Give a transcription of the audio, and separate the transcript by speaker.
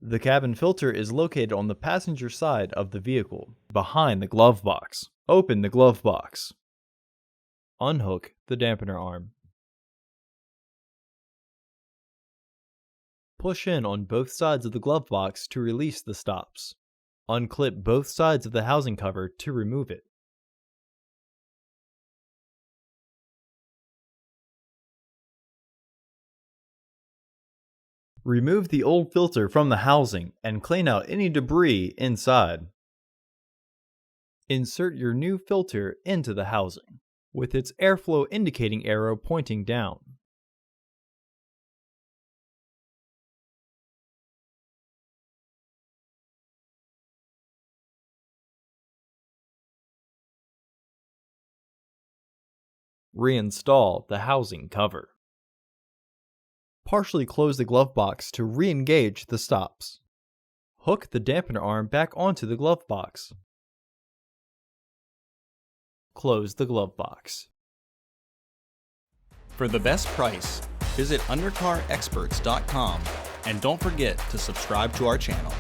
Speaker 1: The cabin filter is located on the passenger side of the vehicle, behind the glove box. Open the glove box. Unhook the dampener arm. Push in on both sides of the glove box to release the stops. Unclip both sides of the housing cover to remove it. Remove the old filter from the housing and clean out any debris inside. Insert your new filter into the housing, with its airflow indicating arrow pointing down. Reinstall the housing cover. Partially close the glove box to re-engage the stops. Hook the dampener arm back onto the glove box. Close the glove box.
Speaker 2: For the best price, visit undercarexperts.com and don't forget to subscribe to our channel.